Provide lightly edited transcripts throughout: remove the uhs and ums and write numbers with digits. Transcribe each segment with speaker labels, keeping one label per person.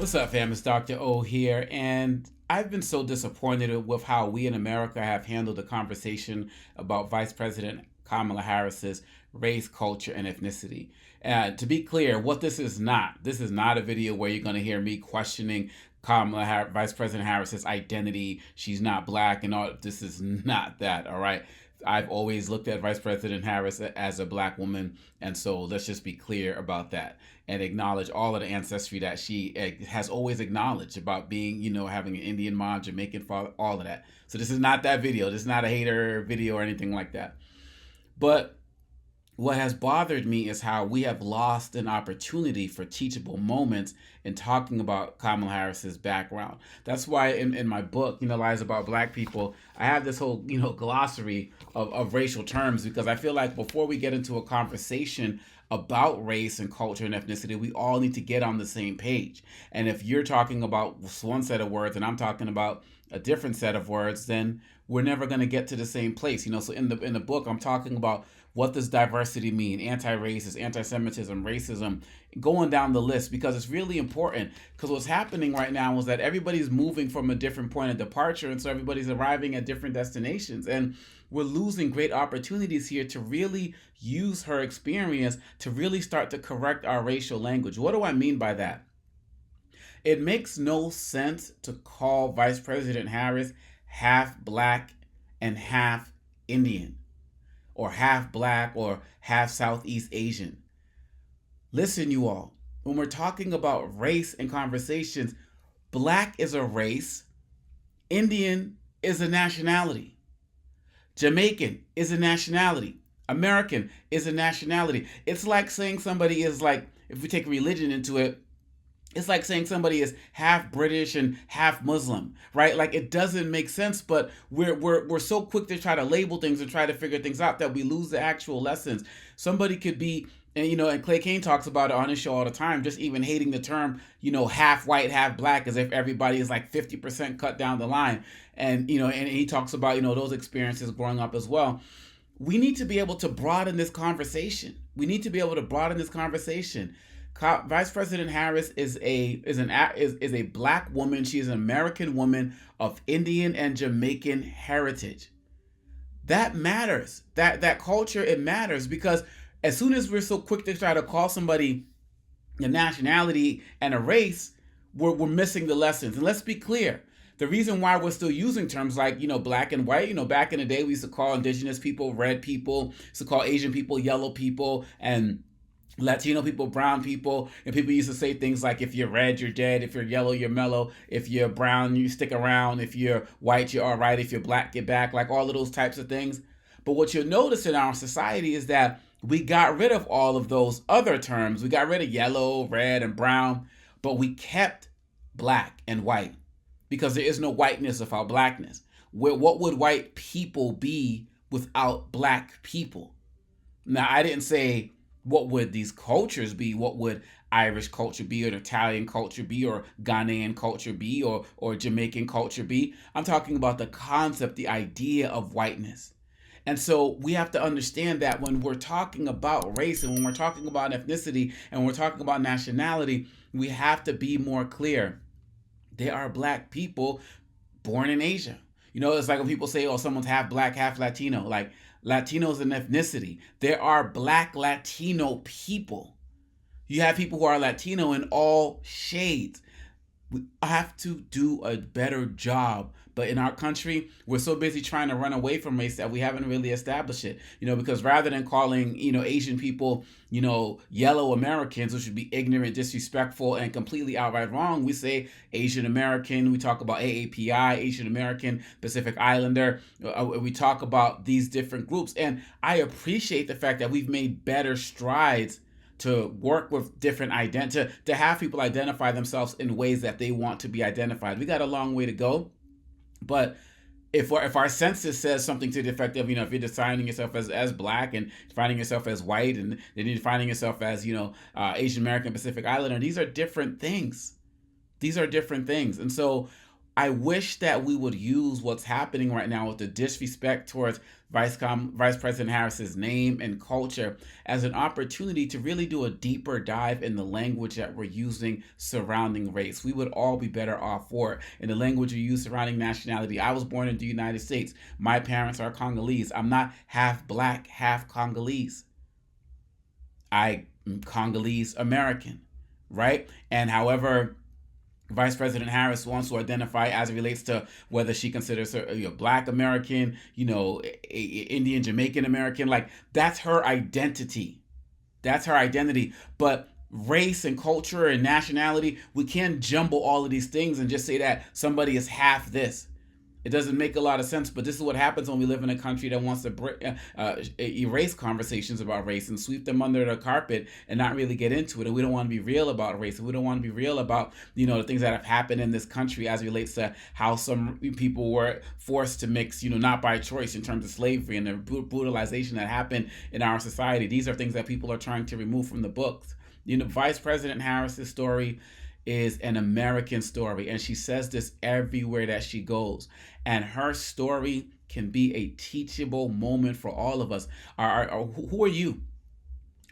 Speaker 1: What's up, fam? It's Dr. O here, and I've been so disappointed with how we in America have handled the conversation about Vice President Kamala Harris's race, culture, and ethnicity. And to be clear, what this is not a video where you're going to hear me questioning Vice President Harris's identity. She's not black and all. This is not that, all right? I've always looked at Vice President Harris as a black woman, and so let's just be clear about that and acknowledge all of the ancestry that she has always acknowledged about being, having an Indian mom, Jamaican father, all of that. So this is not that video. This is not a hater video or anything like that. But what has bothered me is how we have lost an opportunity for teachable moments in talking about Kamala Harris's background. That's why in my book, Lies About Black People, I have this whole, glossary of racial terms, because I feel like before we get into a conversation about race and culture and ethnicity, we all need to get on the same page. And if you're talking about one set of words and I'm talking about a different set of words, then we're never going to get to the same place. So in the book, I'm talking about what does diversity mean, anti-racist, anti-Semitism, racism, going down the list, because it's really important. Because what's happening right now is that everybody's moving from a different point of departure, and so everybody's arriving at different destinations. And we're losing great opportunities here to really use her experience to really start to correct our racial language. What do I mean by that? It makes no sense to call Vice President Harris half black and half Indian, or half black or half Southeast Asian. Listen, you all, when we're talking about race and conversations, black is a race, Indian is a nationality, Jamaican is a nationality, American is a nationality. It's like saying somebody is, like, if we take religion into it, it's like saying somebody is half British and half Muslim, right? Like, it doesn't make sense, but we're so quick to try to label things and try to figure things out that we lose the actual lessons. Somebody could be, and Clay Kane talks about it on his show all the time, just even hating the term, half white, half black, as if everybody is like 50% cut down the line. And, and he talks about, those experiences growing up as well. We need to be able to broaden this conversation. Vice President Harris is a black woman. She is an American woman of Indian and Jamaican heritage. That matters. That culture, it matters, because as soon as we're so quick to try to call somebody a nationality and a race, we're missing the lessons. And let's be clear. The reason why we're still using terms like, black and white, back in the day, we used to call indigenous people red people, used to call Asian people yellow people, and Latino people brown people. And people used to say things like, if you're red, you're dead. If you're yellow, you're mellow. If you're brown, you stick around. If you're white, you're all right. If you're black, get back. Like all of those types of things. But what you'll notice in our society is that we got rid of all of those other terms. We got rid of yellow, red, and brown, but we kept black and white, because there is no whiteness without blackness. What would white people be without black people? Now, I didn't say what would these cultures be. What would Irish culture be, or Italian culture be, or Ghanaian culture be, or Jamaican culture be? I'm talking about the concept, the idea of whiteness. And so we have to understand that when we're talking about race, and when we're talking about ethnicity, and we're talking about nationality, we have to be more clear. There are black people born in Asia. It's like when people say, oh, someone's half black, half Latino. Like, Latino is an ethnicity. There are black Latino people. You have people who are Latino in all shades. We have to do a better job. But in our country, we're so busy trying to run away from race that we haven't really established it. Because rather than calling, Asian people, yellow Americans, which would be ignorant, disrespectful, and completely outright wrong, we say Asian American. We talk about AAPI, Asian American, Pacific Islander. We talk about these different groups. And I appreciate the fact that we've made better strides to work with different to have people identify themselves in ways that they want to be identified. We got a long way to go. But if our census says something to the effect of, if you're defining yourself as black, and defining yourself as white, and then you're defining yourself as, Asian American, Pacific Islander, these are different things. And so I wish that we would use what's happening right now with the disrespect towards Vice President Harris's name and culture as an opportunity to really do a deeper dive in the language that we're using surrounding race. We would all be better off for it. In the language we use surrounding nationality, I was born in the United States. My parents are Congolese. I'm not half black, half Congolese. I'm Congolese American, right? And however Vice President Harris wants to identify as it relates to whether she considers her a Black American, Indian Jamaican American, like that's her identity. That's her identity. But race and culture and nationality, we can't jumble all of these things and just say that somebody is half this. It doesn't make a lot of sense, but this is what happens when we live in a country that wants to erase conversations about race and sweep them under the carpet and not really get into it. And we don't want to be real about race. And we don't want to be real about, the things that have happened in this country as it relates to how some people were forced to mix, not by choice in terms of slavery and the brutalization that happened in our society. These are things that people are trying to remove from the books. Vice President Harris's story is an American story, and she says this everywhere that she goes. And her story can be a teachable moment for all of us. Who are you?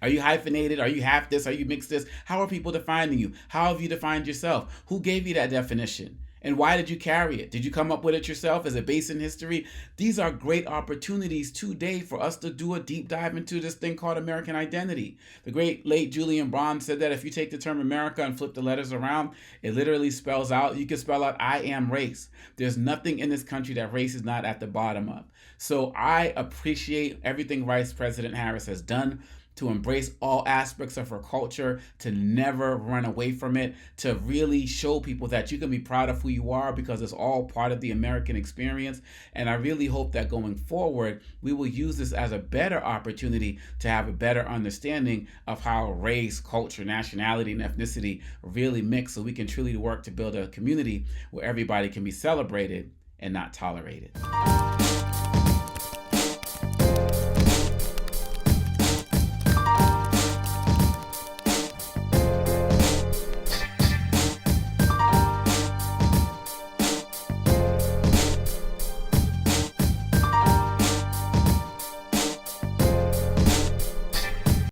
Speaker 1: Are you hyphenated? Are you half this? Are you mixed this? How are people defining you? How have you defined yourself? Who gave you that definition? And why did you carry it? Did you come up with it yourself? Is it based in history? These are great opportunities today for us to do a deep dive into this thing called American identity. The great late Julian Bond said that if you take the term America and flip the letters around, it literally spells out, you can spell out, I am race. There's nothing in this country that race is not at the bottom of. So I appreciate everything Vice President Harris has done to embrace all aspects of her culture, to never run away from it, to really show people that you can be proud of who you are because it's all part of the American experience. And I really hope that going forward, we will use this as a better opportunity to have a better understanding of how race, culture, nationality, and ethnicity really mix so we can truly work to build a community where everybody can be celebrated and not tolerated.